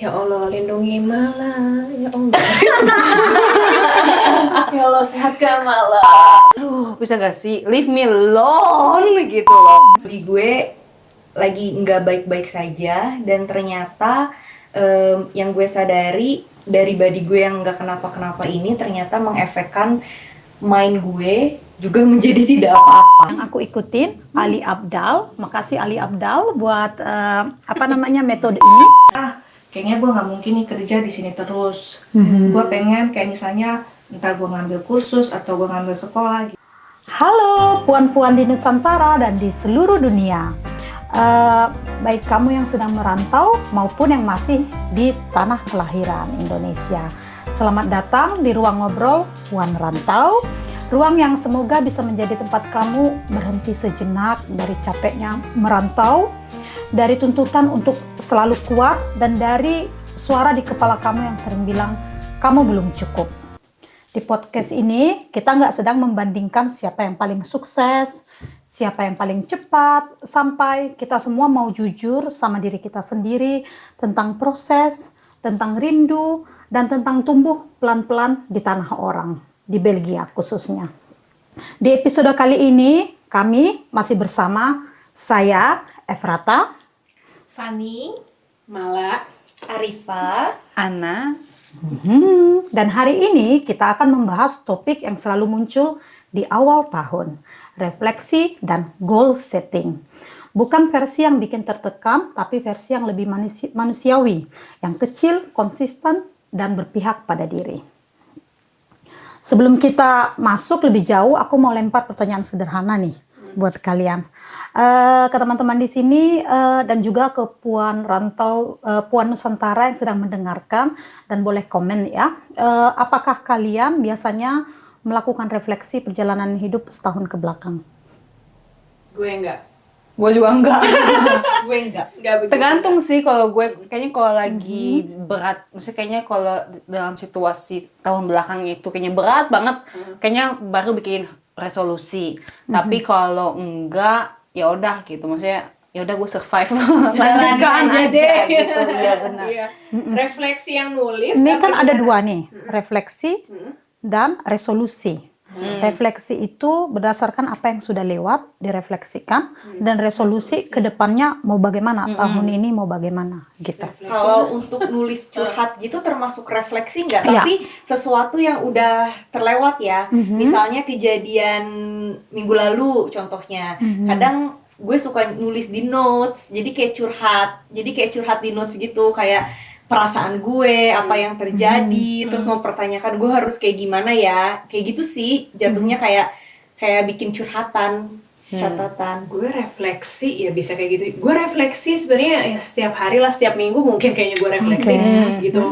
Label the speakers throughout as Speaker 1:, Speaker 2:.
Speaker 1: Ya Allah, lindungi Mala. Ya Allah. Ya Allah, sehatkan Mala.
Speaker 2: Aduh, bisa gak sih leave me alone gitu loh. Di gue lagi nggak baik-baik saja dan ternyata yang gue sadari dari body gue yang nggak kenapa-kenapa ini ternyata mengefekkan mind gue juga menjadi tidak apa-apa.
Speaker 3: Yang aku ikutin Ali Abdal. Makasih Ali Abdal buat metode ini.
Speaker 1: Kayaknya gue nggak mungkin nih kerja di sini terus. Gue pengen kayak misalnya entah gue ngambil kursus atau gue ngambil sekolah gitu.
Speaker 3: Halo puan-puan di Nusantara dan di seluruh dunia. Baik kamu yang sedang merantau maupun yang masih di tanah kelahiran Indonesia. Selamat datang di Ruang Ngobrol Puan Rantau. Ruang yang semoga bisa menjadi tempat kamu berhenti sejenak dari capeknya merantau, dari tuntutan untuk selalu kuat, dan dari suara di kepala kamu yang sering bilang, kamu belum cukup. Di podcast ini, kita nggak sedang membandingkan siapa yang paling sukses, siapa yang paling cepat, sampai kita semua mau jujur sama diri kita sendiri tentang proses, tentang rindu, dan tentang tumbuh pelan-pelan di tanah orang, di Belgia khususnya. Di episode kali ini, kami masih bersama saya, Efrata,
Speaker 1: Fani, Mala,
Speaker 2: Arifa, Ana,
Speaker 3: dan hari ini kita akan membahas topik yang selalu muncul di awal tahun, refleksi dan goal setting. Bukan versi yang bikin tertekan, tapi versi yang lebih manusiawi, yang kecil, konsisten, dan berpihak pada diri. Sebelum kita masuk lebih jauh, aku mau lempar pertanyaan sederhana nih buat kalian. Ke teman-teman di sini dan juga ke Puan Rantau, Puan Nusantara yang sedang mendengarkan, dan boleh komen ya. Apakah kalian biasanya melakukan refleksi perjalanan hidup setahun ke belakang?
Speaker 1: gue enggak.
Speaker 2: gue juga enggak. Gue enggak. Tergantung sih kalau gue kayaknya kalau lagi berat, maksudnya kayaknya kalau dalam situasi tahun belakang itu kayaknya berat banget, kayaknya baru bikin resolusi. Tapi kalau enggak, ya udah gitu, maksudnya ya udah gue survive.
Speaker 1: Jalanin aja deh.
Speaker 2: Gitu. Ya benar.
Speaker 1: Iya. Refleksi yang nulis.
Speaker 3: Ini kan ada
Speaker 1: gimana?
Speaker 3: dua nih, refleksi dan resolusi. Refleksi itu berdasarkan apa yang sudah lewat, direfleksikan, dan resolusi ke depannya mau bagaimana, tahun ini mau bagaimana, gitu.
Speaker 2: Kalau untuk nulis curhat gitu termasuk refleksi nggak?
Speaker 3: Iya.
Speaker 2: Tapi sesuatu yang udah terlewat ya. Misalnya kejadian minggu lalu contohnya. Kadang gue suka nulis di notes, jadi kayak curhat di notes gitu, kayak perasaan gue, apa yang terjadi, terus mempertanyakan gue harus kayak gimana ya, kayak gitu sih jatuhnya, kayak bikin catatan.
Speaker 1: Gue refleksi ya bisa kayak gitu. Gue refleksi sebenarnya ya setiap hari lah, setiap minggu mungkin kayaknya gue refleksi gitu.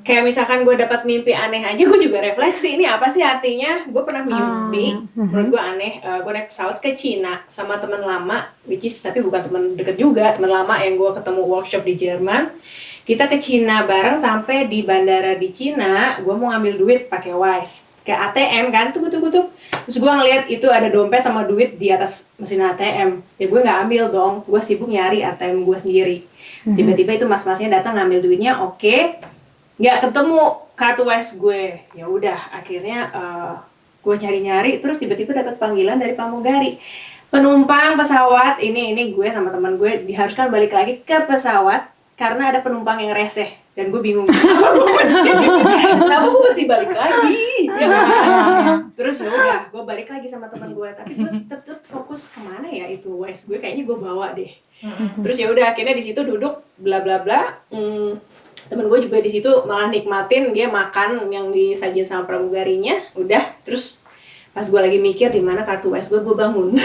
Speaker 1: Kayak misalkan gue dapat mimpi aneh aja, gue juga refleksi. Ini apa sih artinya? Gue pernah mimpi, menurut gue aneh. Gue naik pesawat ke Cina sama teman lama, which is tapi bukan teman deket juga, teman lama yang gue ketemu workshop di Jerman. Kita ke Cina bareng, sampai di bandara di Cina, gue mau ngambil duit pakai Wise ke ATM kan, tuh. Terus gue ngeliat itu ada dompet sama duit di atas mesin ATM. Ya gue nggak ambil dong, gue sibuk nyari ATM gue sendiri. Terus tiba-tiba itu mas-masnya datang ngambil duitnya, oke, nggak ketemu kartu Wise gue. Ya udah, akhirnya gue nyari-nyari, terus tiba-tiba dapat panggilan dari pramugari. Penumpang pesawat ini gue sama teman gue diharuskan balik lagi ke pesawat karena ada penumpang yang reseh, dan gue bingung kenapa gue mesti balik lagi ya kan? Terus ya udah gue balik lagi sama teman gue, tapi gue tetap fokus kemana ya itu Wise gue, kayaknya gue bawa deh. Terus ya udah akhirnya di situ duduk bla bla bla. Temen gue juga di situ malah nikmatin dia makan yang disajiin sama pramugarinya. Udah, terus pas gue lagi mikir di mana kartu Wise gue bangun.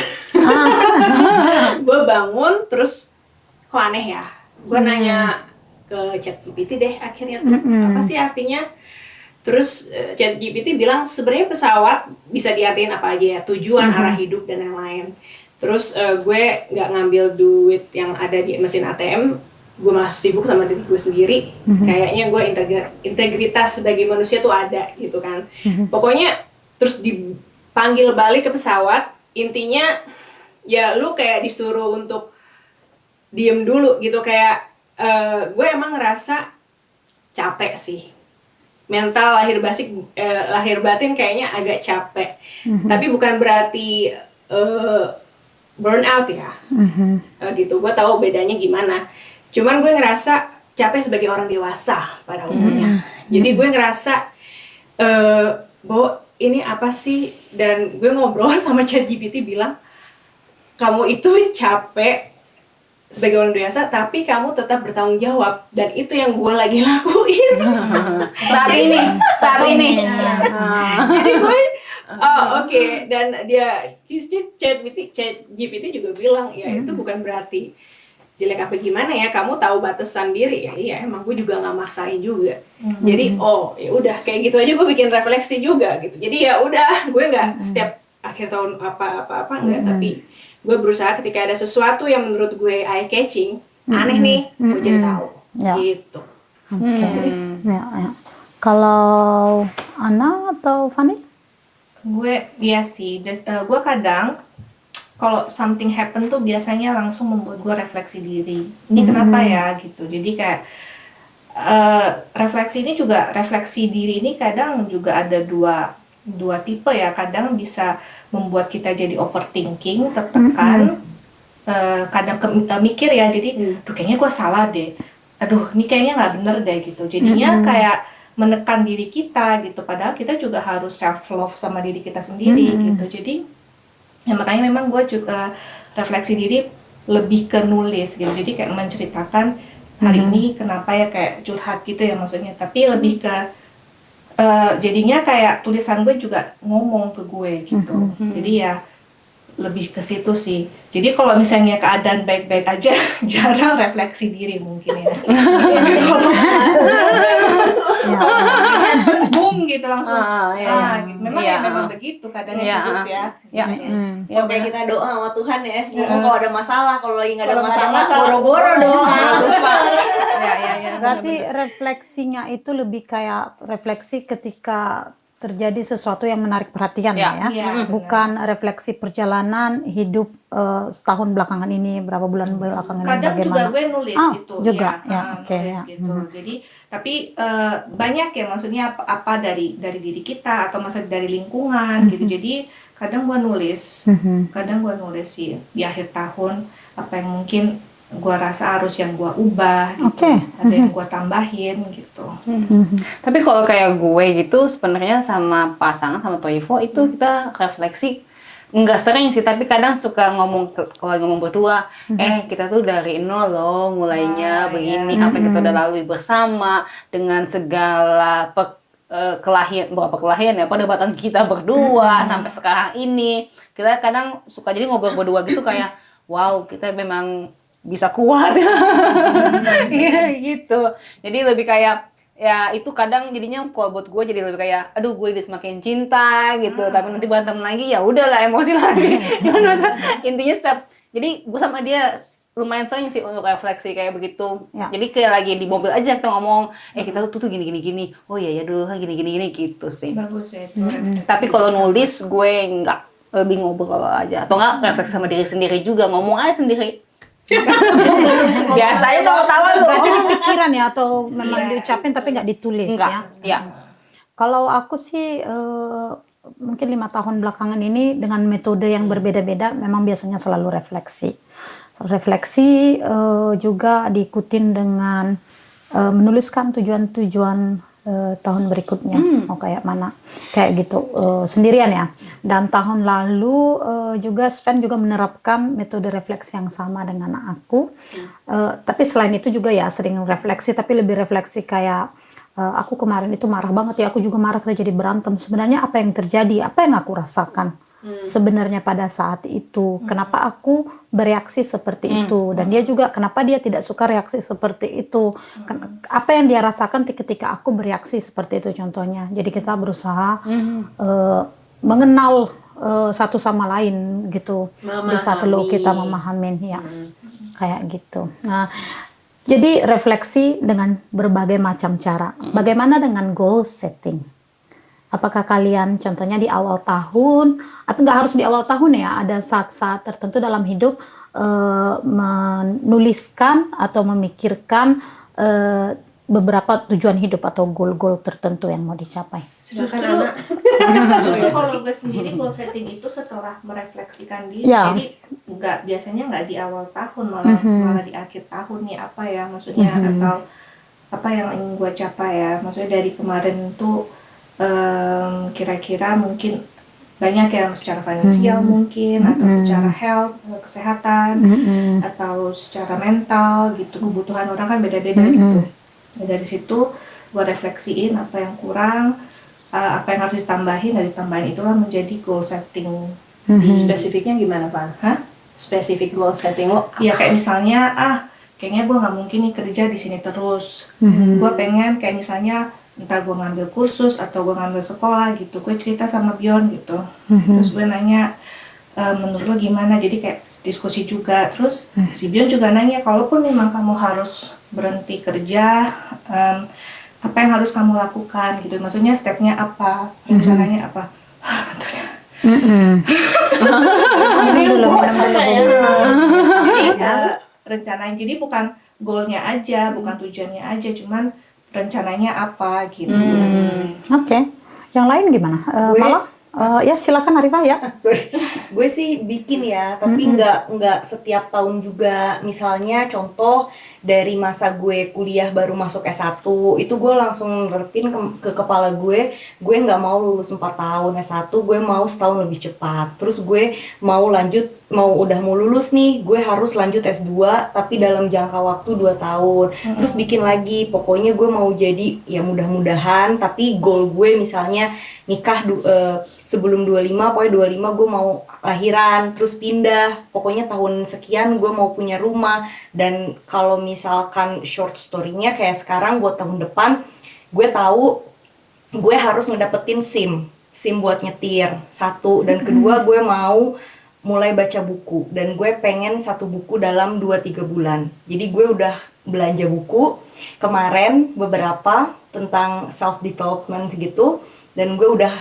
Speaker 1: Gue bangun terus kok aneh ya. Gue nanya ke ChatGPT deh akhirnya tuh, apa sih artinya? Terus ChatGPT bilang sebenarnya pesawat bisa diartiin apa aja ya, tujuan, arah hidup, dan lain-lain. Terus gue nggak ngambil duit yang ada di mesin ATM, gue masih sibuk sama diri gue sendiri. Kayaknya gue integritas sebagai manusia tuh ada gitu kan. Pokoknya terus dipanggil balik ke pesawat, intinya ya lu kayak disuruh untuk diem dulu gitu, kayak gue emang ngerasa capek sih. Mental lahir batin kayaknya agak capek. Tapi bukan berarti burn out ya. Gitu. Gue tahu bedanya gimana. Cuman gue ngerasa capek sebagai orang dewasa pada umumnya. Jadi gue ngerasa bahwa ini apa sih, dan gue ngobrol sama ChatGPT bilang, kamu itu capek sebagai orang dewasa tapi kamu tetap bertanggung jawab, dan itu yang gue lagi lakuin
Speaker 4: saat ini.
Speaker 1: Jadi gue oke. Dan dia ChatGPT juga bilang ya itu bukan berarti jelek apa gimana ya, kamu tahu batasan diri ya. Iya, emang gue juga nggak maksain juga. Jadi ya udah kayak gitu aja, gue bikin refleksi juga gitu. Jadi ya udah, gue nggak setiap akhir tahun apa enggak, tapi gue berusaha ketika ada sesuatu yang menurut gue eye catching, aneh nih, gue jadi tahu. Gitu.
Speaker 3: Oke. Ya. Kalau Ana atau Fanny?
Speaker 4: Gue iya sih, gue kadang kalau something happen tuh biasanya langsung membuat gue refleksi diri. Ini kenapa ya gitu. Jadi kayak refleksi diri ini kadang juga ada dua tipe ya. Kadang bisa membuat kita jadi overthinking, tertekan. Kadang mikir ya, jadi kayaknya gue salah deh. Aduh, ini kayaknya nggak bener deh gitu. Jadinya kayak menekan diri kita gitu. Padahal kita juga harus self love sama diri kita sendiri gitu. Jadi ya makanya memang gue juga refleksi diri lebih ke nulis gitu. Jadi kayak menceritakan hari ini kenapa ya, kayak curhat gitu ya maksudnya. Tapi lebih ke jadinya kayak tulisan gue juga ngomong ke gue gitu. Jadi ya lebih ke situ sih. Jadi kalau misalnya keadaan baik-baik aja jarang refleksi diri mungkin ya. Boom gitu langsung. Gitu. Memang begitu kadang hidup ya.
Speaker 2: Kayak kita doa sama Tuhan ya. Kalau ada masalah, kalau lagi nggak ada masalah, boro-boro doa.
Speaker 3: Berarti refleksinya itu lebih kayak refleksi ketika terjadi sesuatu yang menarik perhatian ya. Bukan refleksi perjalanan hidup setahun belakangan ini, berapa bulan belakangan ini
Speaker 4: kadang
Speaker 3: bagaimana.
Speaker 4: juga gue nulis itu
Speaker 3: juga
Speaker 4: nulis gitu. Jadi tapi banyak ya, maksudnya apa dari diri kita atau masa dari lingkungan gitu. Jadi kadang gue nulis sih di akhir tahun apa yang mungkin gue rasa harus yang gue ubah gitu. Ada yang gue tambahin gitu.
Speaker 5: Tapi kalau kayak gue gitu sebenarnya sama pasangan sama Toivo itu kita refleksi nggak sering sih, tapi kadang suka ngomong kalau ngomong berdua, kita tuh dari nol loh mulainya begini, apa yang kita udah lalui bersama dengan segala kelahiran ya, perdebatan kita berdua sampai sekarang ini. Kita kadang suka jadi ngobrol berdua gitu kayak wow, kita memang bisa kuat. Iya gitu. Jadi lebih kayak ya itu kadang jadinya kalau buat gue jadi lebih kayak aduh gue udah semakin cinta gitu, tapi nanti berantem lagi ya udahlah, emosi lagi. Cuman intinya jadi gue sama dia lumayan sering sih untuk refleksi kayak begitu. Jadi kayak lagi di mobil aja kita ngomong kita tuh gini oh iya ya dulu gini gitu sih.
Speaker 4: Bagus ya.
Speaker 5: Tapi kalau nulis gue nggak, lebih ngobrol aja atau nggak refleksi sama diri sendiri juga, ngomong aja sendiri. Biasanya kalau tawa lu
Speaker 3: berarti ini pikiran ya, atau memang diucapin tapi nggak ditulis? Kalau aku sih mungkin 5 tahun belakangan ini dengan metode yang berbeda-beda, memang biasanya selalu refleksi juga diikutin dengan menuliskan tujuan-tujuan tahun berikutnya mau kayak mana, kayak gitu sendirian ya. Dan tahun lalu juga Sven juga menerapkan metode refleksi yang sama dengan aku. Tapi selain itu juga ya sering refleksi, tapi lebih refleksi kayak aku kemarin itu marah banget ya, aku juga marah, kita jadi berantem. Sebenarnya apa yang terjadi, apa yang aku rasakan sebenarnya pada saat itu, kenapa aku bereaksi seperti itu, dan dia juga kenapa dia tidak suka reaksi seperti itu, apa yang dia rasakan ketika aku bereaksi seperti itu contohnya. Jadi kita berusaha mengenal satu sama lain gitu, bisa perlu kita memahamin ya, kayak gitu. Nah, jadi refleksi dengan berbagai macam cara. Bagaimana dengan goal setting? Apakah kalian contohnya di awal tahun, atau nggak harus di awal tahun ya, ada saat-saat tertentu dalam hidup menuliskan atau memikirkan beberapa tujuan hidup atau goal-goal tertentu yang mau dicapai?
Speaker 1: Sedangkan
Speaker 4: Justru-
Speaker 1: anak
Speaker 4: Justru kalau gue sendiri goal setting itu setelah merefleksikan diri,
Speaker 3: Ya.
Speaker 4: jadi biasanya nggak di awal tahun, malah di akhir tahun nih apa ya maksudnya atau apa yang ingin gue capai ya, maksudnya dari kemarin tuh kira-kira mungkin banyak yang secara finansial mungkin atau secara health, kesehatan atau secara mental gitu, kebutuhan orang kan beda-beda gitu. Nah, dari situ gue refleksiin apa yang kurang, apa yang harus ditambahin, dari tambahin itulah menjadi goal setting.
Speaker 1: spesifiknya gimana Pak?
Speaker 4: Hah?
Speaker 1: Spesifik goal setting lo?
Speaker 4: Ya kayak misalnya kayaknya gue nggak mungkin nih kerja di sini terus. Gue pengen kayak misalnya entah gue ngambil kursus atau gue ngambil sekolah gitu. Gue cerita sama Bion gitu. Terus gue nanya menurut lo gimana? Jadi kayak diskusi juga. Terus si Bion juga nanya, kalaupun memang kamu harus berhenti kerja, apa yang harus kamu lakukan gitu? Maksudnya stepnya apa? Rencananya apa? Jadi rencananya, jadi bukan goalnya aja, bukan tujuannya aja, cuman rencananya apa gitu.
Speaker 3: Oke. Yang lain gimana? Malah? Ya silakan Arifah ya.
Speaker 2: Sorry, gue sih bikin ya, tapi nggak setiap tahun juga. Misalnya contoh dari masa gue kuliah baru masuk S1, itu gue langsung nerapin ke kepala gue nggak mau lulus 4 tahun S1, gue mau setahun lebih cepat. Terus gue mau udah mau lulus nih, gue harus lanjut S2 tapi dalam jangka waktu 2 tahun. Terus bikin lagi, pokoknya gue mau jadi ya mudah-mudahan, tapi goal gue misalnya nikah sebelum 25, pokoknya 25 gue mau lahiran, terus pindah, pokoknya tahun sekian gue mau punya rumah. Dan kalau misalkan short story-nya kayak sekarang buat tahun depan, gue tahu gue harus ngedapetin SIM buat nyetir, 1, dan kedua gue mau mulai baca buku, dan gue pengen 1 buku dalam 2-3 bulan. Jadi gue udah belanja buku kemarin beberapa tentang self development gitu, dan gue udah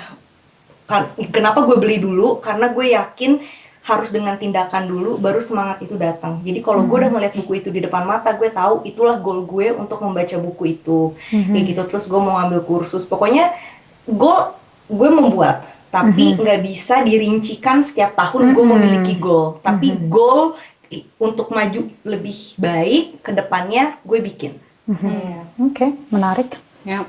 Speaker 2: kenapa gue beli dulu, karena gue yakin harus dengan tindakan dulu baru semangat itu datang. Jadi kalau gue udah ngeliat buku itu di depan mata, gue tahu itulah goal gue untuk membaca buku itu. Kayak gitu. Terus gue mau ambil kursus, pokoknya goal gue membuat, tapi nggak bisa dirincikan setiap tahun gue memiliki goal, tapi goal untuk maju lebih baik ke depannya gue bikin.
Speaker 3: Oke, menarik.
Speaker 5: Ya.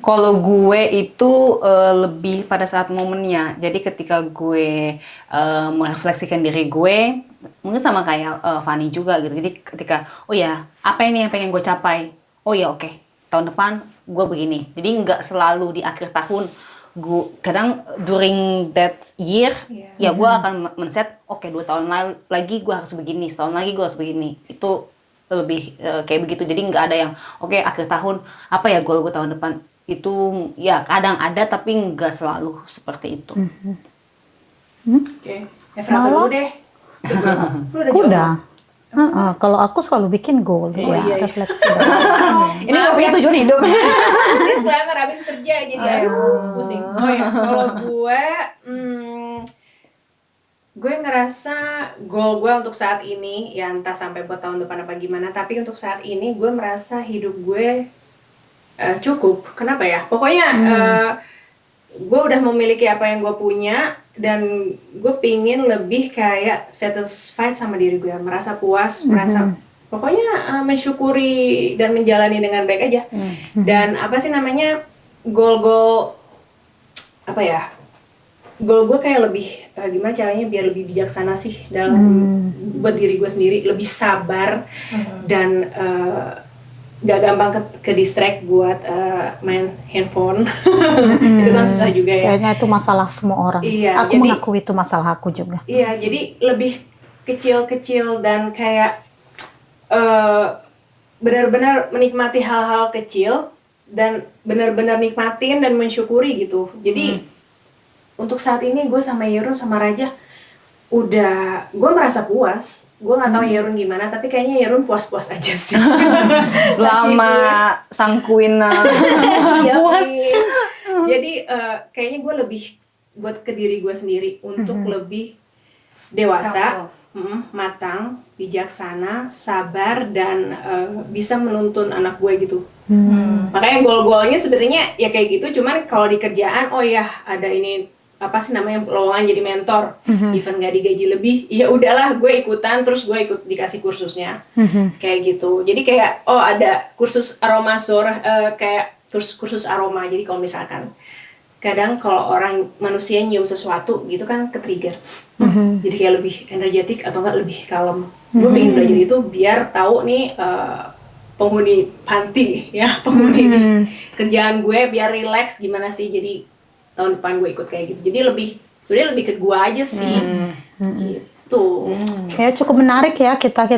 Speaker 5: Kalau gue itu lebih pada saat momennya. Jadi ketika gue merefleksikan diri gue, mungkin sama kayak Fanny juga gitu. Jadi ketika, oh ya, apa ini yang pengen gue capai? Oh ya oke, tahun depan gue begini. Jadi nggak selalu di akhir tahun. Gue kadang during that year, ya gue akan men-set, oke 2 tahun lagi gue harus begini, setahun lagi gue harus begini. Itu lebih kayak begitu. Jadi nggak ada yang oke, akhir tahun apa ya goal gue tahun depan, itu ya kadang ada tapi nggak selalu seperti itu.
Speaker 1: Oke, Efra dulu deh.
Speaker 3: Kuda. Kalau aku selalu bikin goal, refleksi.
Speaker 5: Ini nggak punya tujuan hidup.
Speaker 1: Disclaimer, habis kerja jadi pusing. Oh ya, kalau gue ngerasa goal gue untuk saat ini, ya entah sampai buat tahun depan apa gimana, tapi untuk saat ini gue merasa hidup gue cukup. Kenapa ya? Pokoknya gue udah memiliki apa yang gue punya, dan gue pingin lebih kayak satisfied sama diri gue, merasa puas, merasa pokoknya mensyukuri dan menjalani dengan baik aja. Dan apa sih namanya, goal apa ya? Goal gue kayak lebih gimana caranya biar lebih bijaksana sih dalam buat diri gue sendiri, lebih sabar dan gak gampang ke distract buat main handphone. Itu kan susah juga ya.
Speaker 3: Kayaknya itu masalah semua orang.
Speaker 1: Iya,
Speaker 3: aku mengakui itu masalah aku juga.
Speaker 1: Iya, jadi lebih kecil-kecil dan kayak benar-benar menikmati hal-hal kecil dan benar-benar nikmatin dan mensyukuri gitu. Jadi untuk saat ini gue sama Yerun sama Raja gue merasa puas. Gue nggak tahu Yerun gimana, tapi kayaknya Yerun puas-puas aja sih.
Speaker 5: Selama sang queen puas.
Speaker 1: Jadi kayaknya gue lebih buat ke diri gue sendiri untuk lebih dewasa, matang, bijaksana, sabar, dan bisa menuntun anak gue gitu. Makanya goal-goalnya sebenarnya ya kayak gitu, cuman kalau di kerjaan, oh ya ada ini apa sih namanya lowongan jadi mentor, even nggak digaji lebih, ya udahlah gue ikutan, terus gue ikut dikasih kursusnya, kayak gitu. Jadi kayak oh ada kursus aromasur, kayak kursus aroma. Jadi kalau misalkan kadang kalau orang manusia nyium sesuatu gitu kan ke-trigger, jadi kayak lebih energetik atau enggak lebih kalem. Gue pengen belajar itu biar tahu nih penghuni panti ya, penghuni di kerjaan gue biar relax gimana sih. Jadi tahun depan gue ikut kayak gitu. Jadi sebenarnya lebih ke gue aja sih, gitu.
Speaker 3: Kayak cukup menarik ya, kita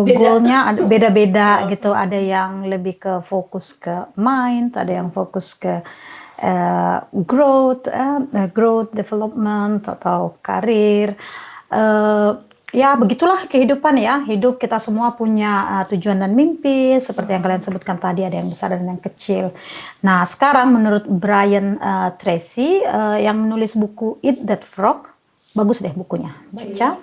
Speaker 3: goalnya beda-beda gitu. Ada yang lebih ke fokus ke mind, ada yang fokus ke growth development atau karir. Ya begitulah kehidupan ya. Hidup kita semua punya tujuan dan mimpi, seperti yang kalian sebutkan tadi, ada yang besar dan yang kecil. Nah sekarang menurut Brian Tracy yang menulis buku Eat That Frog, bagus deh bukunya, baca.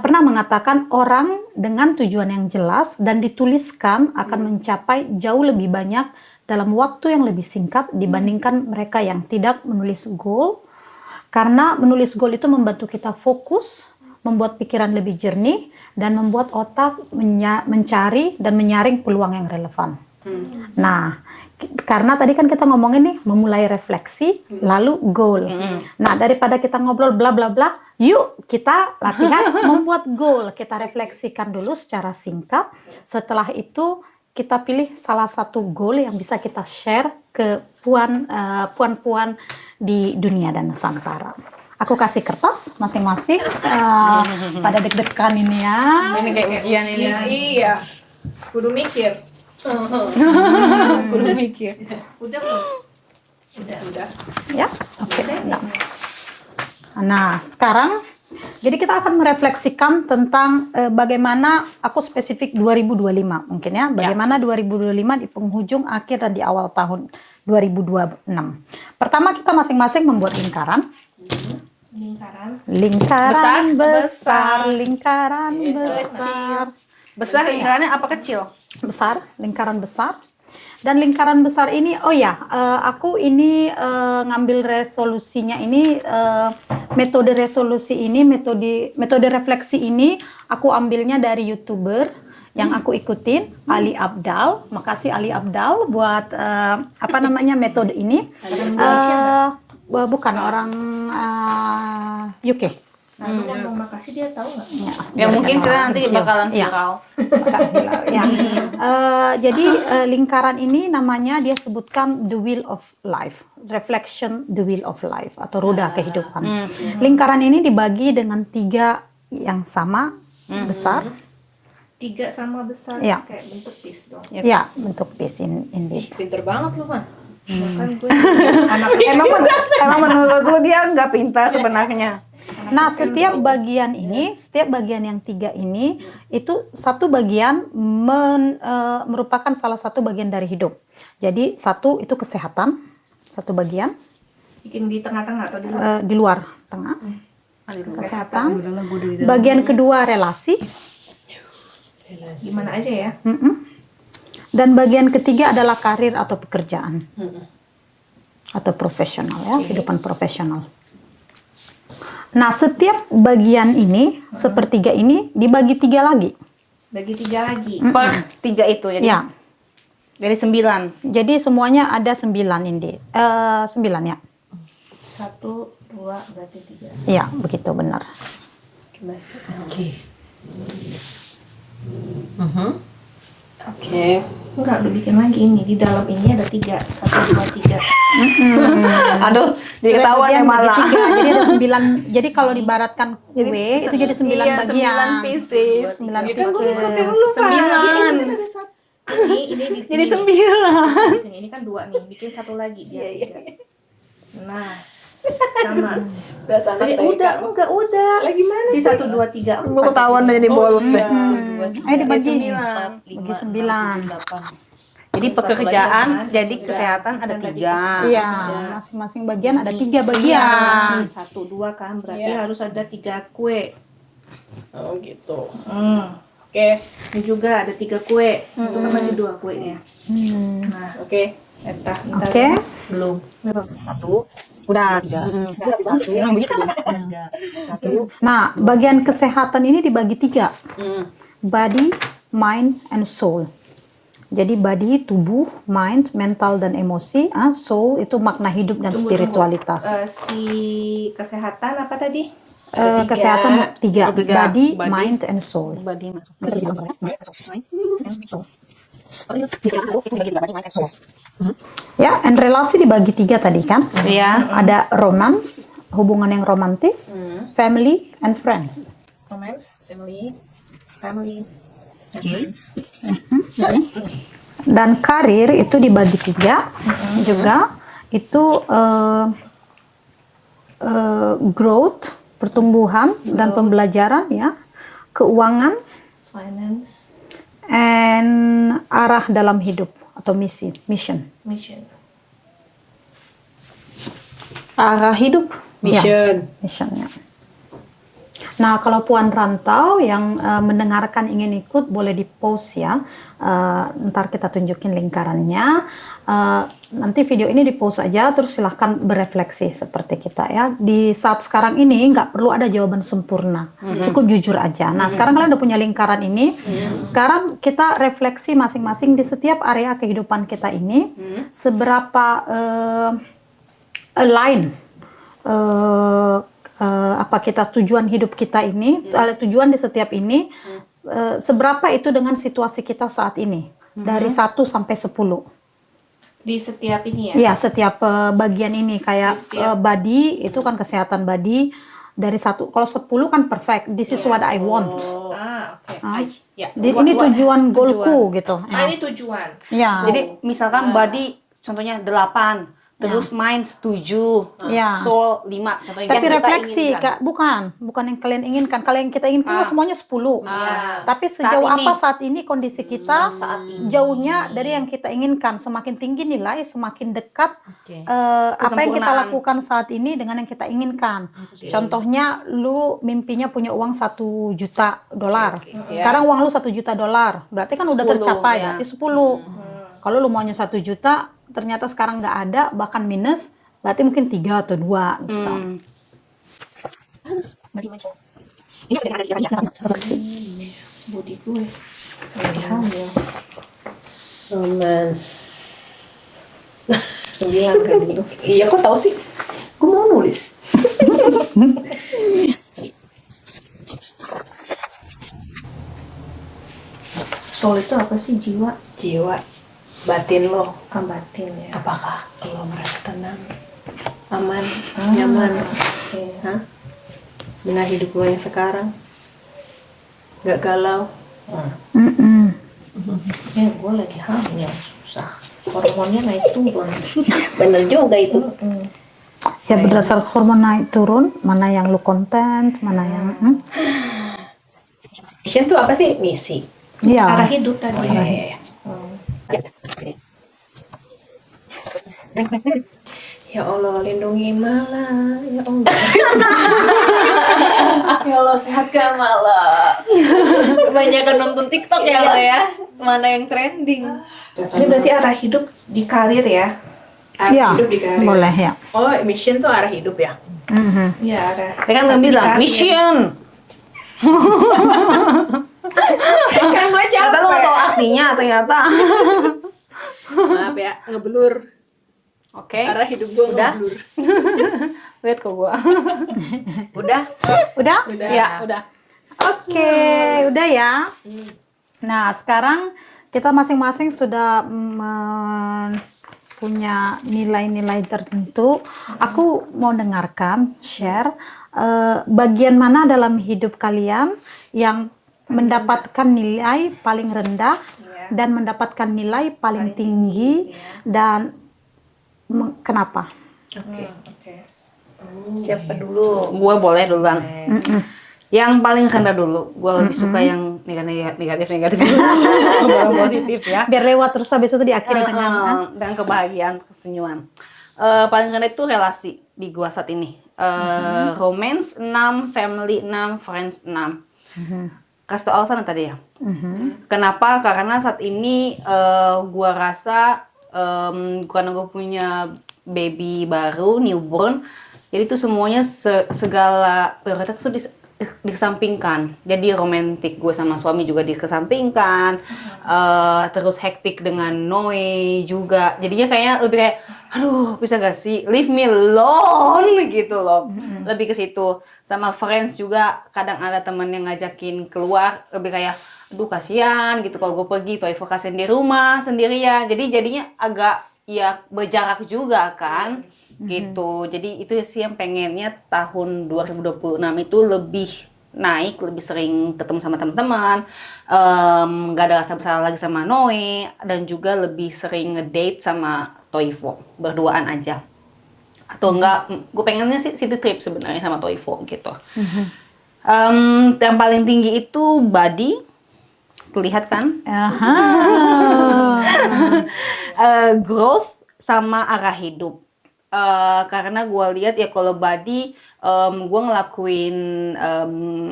Speaker 3: Pernah mengatakan orang dengan tujuan yang jelas dan dituliskan akan mencapai jauh lebih banyak dalam waktu yang lebih singkat dibandingkan mereka yang tidak menulis goal. Karena menulis goal itu membantu kita fokus, membuat pikiran lebih jernih, dan membuat otak mencari dan menyaring peluang yang relevan. Nah, karena tadi kan kita ngomongin nih memulai refleksi, lalu goal. Nah, daripada kita ngobrol bla bla bla, yuk kita latihan membuat goal. Kita refleksikan dulu secara singkat. Setelah itu kita pilih salah satu goal yang bisa kita share ke puan-puan di dunia dan Nusantara. Aku kasih kertas masing-masing, pada deg-degan ini ya.
Speaker 5: Ini kayak ujian ini.
Speaker 1: Iya, kudu mikir.
Speaker 5: Kudu mikir.
Speaker 4: Udah belum? Udah.
Speaker 3: Ya, oke. Nah, sekarang jadi kita akan merefleksikan tentang bagaimana aku spesifik 2025 mungkin ya. Bagaimana 2025 di penghujung akhir dan di awal tahun 2026. Pertama kita masing-masing membuat lingkaran. Lingkaran besar. Lingkaran besar.
Speaker 5: Besar lingkarannya apa kecil?
Speaker 3: Besar, lingkaran besar. Dan lingkaran besar ini, oh ya, aku ini ngambil resolusinya ini, metode resolusi ini, metode refleksi ini, aku ambilnya dari YouTuber yang aku ikutin, Ali Abdal. Makasih Ali Abdal buat metode ini. Bukan orang UK.
Speaker 4: Nah, lu ngomong makasih dia tahu nggak?
Speaker 5: Ya mungkin kita nanti bakalan viral.
Speaker 3: Ya. Jadi lingkaran ini namanya dia sebutkan the wheel of life, reflection the wheel of life atau roda kehidupan. Lingkaran ini dibagi dengan 3 yang sama besar.
Speaker 4: 3 sama besar,
Speaker 3: Ya.
Speaker 4: kayak bentuk piece dong.
Speaker 3: Ya, bentuk piece indeed.
Speaker 1: Pinter banget lu, Man.
Speaker 4: Bahkan gue
Speaker 5: Emang menurut lu dia nggak pintar sebenarnya.
Speaker 3: Nah, setiap bagian yang 3 ini itu satu bagian merupakan salah satu bagian dari hidup. Jadi satu itu kesehatan, satu bagian
Speaker 4: bikin di tengah-tengah atau di luar?
Speaker 3: di luar tengah. Kesehatan. Bagian kedua relasi.
Speaker 4: Gimana aja ya?
Speaker 3: Dan bagian ketiga adalah karir atau pekerjaan. Atau profesional ya, kehidupan profesional. Nah, setiap bagian ini, sepertiga ini dibagi 3 lagi.
Speaker 4: Bagi 3 lagi.
Speaker 5: Per 3 itu jadi.
Speaker 3: Ya.
Speaker 5: Jadi 9.
Speaker 3: Jadi semuanya ada 9 ini. 9 ya.
Speaker 4: 1, 2, berarti 3.
Speaker 3: Iya, begitu benar.
Speaker 1: Oke.
Speaker 4: Enggak, lu bikin lagi ini. Di dalam ini ada 3. 1, 2, 3.
Speaker 5: Aduh, diketahuan
Speaker 3: Bagian
Speaker 5: yang malah.
Speaker 3: bagi 3, jadi ada 9. Jadi kalau dibaratkan kue itu jadi 9 bagian.
Speaker 5: 9 pieces.
Speaker 3: 9
Speaker 1: Kan gue
Speaker 3: pieces.
Speaker 1: ngikutin lu, Pak.
Speaker 5: 9.
Speaker 4: Ini ada 1. Ini
Speaker 5: Jadi 9.
Speaker 4: di sini. Ini kan 2 nih. Bikin 1 lagi dia. 3. Nah, sama.
Speaker 1: Dasarnya
Speaker 4: Udah, enggak udah.
Speaker 1: Lagi mana
Speaker 4: Di
Speaker 1: sih?
Speaker 4: 1, 2, 3.
Speaker 5: Gue ketahuan udah jadi bold deh.
Speaker 3: Ayo dibagi.
Speaker 5: 9.
Speaker 3: Bagi 9.
Speaker 5: Jadi pekerjaan, jadi kesehatan ada 3.
Speaker 3: Iya, masing-masing bagian ada 3 bagian.
Speaker 4: 1, 2 kan berarti harus ada 3 kue.
Speaker 1: Oh gitu. Oke.
Speaker 4: Ini juga ada 3 kue. Itu kan masih 2 kuenya. Nah,
Speaker 1: Oke.
Speaker 4: entah
Speaker 3: Oke.
Speaker 5: Belum.
Speaker 3: Udah.
Speaker 5: Satu.
Speaker 3: Nah, bagian kesehatan ini dibagi 3. Body, mind, and soul. Jadi body, tubuh, mind, mental, dan emosi. Soul itu makna hidup dan
Speaker 4: Tunggu.
Speaker 3: spiritualitas.
Speaker 4: Si kesehatan apa tadi?
Speaker 3: Kesehatan 3.
Speaker 5: Oh, 3.
Speaker 3: Body,
Speaker 5: Body.
Speaker 3: mind, and soul.
Speaker 5: Body masuk.
Speaker 3: Ya, and relasi dibagi 3 tadi kan?
Speaker 5: Iya.
Speaker 3: Ada romance, hubungan yang romantis, family, and friends.
Speaker 4: Romance, family.
Speaker 3: Dan karir itu dibagi 3 juga. Itu growth, pertumbuhan dan pembelajaran ya, keuangan,
Speaker 4: Finance,
Speaker 3: and arah dalam hidup atau mission.
Speaker 4: mission.
Speaker 3: Arah hidup,
Speaker 1: Mission.
Speaker 3: missionnya. Nah, kalau Puan rantau yang mendengarkan ingin ikut boleh di post ya. Ntar kita tunjukin lingkarannya. Nanti video ini di post aja, terus silahkan berefleksi seperti kita ya. Di saat sekarang ini nggak perlu ada jawaban sempurna, cukup jujur aja. Nah, sekarang kalian udah punya lingkaran ini. Sekarang kita refleksi masing-masing di setiap area kehidupan kita ini, seberapa align apa kita tujuan hidup kita ini, tujuan di setiap ini, seberapa itu dengan situasi kita saat ini, dari 1 sampai 10.
Speaker 4: Di setiap ini ya?
Speaker 3: Iya, setiap bagian ini kayak body itu kan kesehatan body dari 1, kalau 10 kan perfect, this is what I want.
Speaker 4: Oke.
Speaker 1: Ya.
Speaker 3: Ini tujuan goalku gitu.
Speaker 4: Ini tujuan.
Speaker 3: Ya.
Speaker 5: Jadi misalkan body contohnya 8, terus mind 7,
Speaker 3: Ya.
Speaker 5: soul 5 contohnya.
Speaker 3: Tapi
Speaker 5: yang kita
Speaker 3: refleksi,
Speaker 5: inginkan.
Speaker 3: Kak, bukan yang kalian inginkan. Kalau yang kita inginkan kan semuanya 10. Tapi sejauh
Speaker 5: Saat ini.
Speaker 3: apa saat ini kondisi kita jauhnya dari yang kita inginkan. Semakin tinggi nilai, semakin dekat apa yang kita
Speaker 5: Kesempurnaan.
Speaker 3: lakukan saat ini dengan yang kita inginkan. Contohnya, lu mimpinya punya uang $1 juta. Sekarang uang lu $1 juta. Berarti kan udah
Speaker 5: 10,
Speaker 3: tercapai,
Speaker 5: ya.
Speaker 3: berarti 10. Kalau lu maunya $1 juta, ternyata sekarang nggak ada, bahkan minus, berarti mungkin 3 atau 2 gitu.
Speaker 4: Body gue. Lagi hamil.
Speaker 1: Romance. 9 kan itu. Iya, kok tahu sih? Gue mau nulis.
Speaker 4: Soul itu apa sih? Jiwa?
Speaker 1: Jiwa, batin lo.
Speaker 4: Batin ya.
Speaker 1: Apakah lo merasa tenang, aman, nyaman, Hah? dengan hidup lo yang sekarang? Gak galau?
Speaker 4: Ya, gue lagi hamil, susah. Hormonnya naik turun.
Speaker 1: Bener juga itu.
Speaker 3: Ya berdasar hormon naik turun, mana yang lu konten, mana yang
Speaker 1: Mission tuh apa sih? Misi.
Speaker 4: Arah
Speaker 3: ya.
Speaker 4: hidup tadi.
Speaker 1: Ya Allah, lindungi Mala. Ya Allah. Ya Allah, sehatkan Mala.
Speaker 2: Kebanyakan nonton TikTok ya lo ya. Mana yang trending?
Speaker 4: Ini berarti arah hidup di karir ya?
Speaker 3: Ya,
Speaker 1: Hidup di karir.
Speaker 3: boleh ya.
Speaker 1: Oh, mission tuh arah hidup ya?
Speaker 4: Iya, arah.
Speaker 5: Dia kan nggak bilang mission.
Speaker 1: Kan gue
Speaker 5: Ternyata lu nggak tahu artinya ternyata.
Speaker 1: Maaf ya, ngeblur.
Speaker 5: Oke.
Speaker 1: Arah hidup gue
Speaker 5: Udah?
Speaker 1: ngeblur.
Speaker 5: Lihat kok gua. Udah?
Speaker 3: Udah?
Speaker 1: Udah.
Speaker 5: Ya, udah.
Speaker 3: Oke, udah ya. Nah, sekarang kita masing-masing sudah punya nilai-nilai tertentu. Aku mau dengarkan, share, bagian mana dalam hidup kalian yang mendapatkan nilai paling rendah dan mendapatkan nilai paling tinggi dan kenapa?
Speaker 4: Oke.
Speaker 2: Siapa dulu?
Speaker 5: Gua boleh duluan. Yang paling rendah dulu. Gua lebih suka yang negatif dulu. Baru positif ya.
Speaker 3: Biar lewat terus habis itu diakhiri dengan
Speaker 5: dengan kebahagiaan, kesenyuman. Paling rendah itu relasi di gua saat ini. Romance 6, family 6, friends 6. Kasih tau alasan tadi ya. Kenapa? Karena saat ini gua rasa karena gue punya baby baru, newborn, jadi tuh semuanya segala prioritas tuh dikesampingkan. Jadi romantis gue sama suami juga dikesampingkan. Terus hektik dengan Noe juga. Jadinya kayaknya lebih kayak, aduh bisa gak sih leave me alone gitu loh. Lebih ke situ. Sama friends juga kadang ada temen yang ngajakin keluar, lebih kayak aduh kasihan gitu kalau gue pergi tuh kasihan di rumah sendirian. Jadi jadinya agak ya berjarak juga kan gitu. Jadi itu sih yang pengennya tahun 2026 itu lebih naik, lebih sering ketemu sama teman-teman, gak ada rasa bersalah lagi sama Noe, dan juga lebih sering ngedate sama Toivo, berduaan aja. Atau enggak, gue pengennya sih city trip sebenarnya sama Toivo gitu. Yang paling tinggi itu body, terlihat kan? Growth sama arah hidup. Karena gue lihat ya kalau body, gue ngelakuin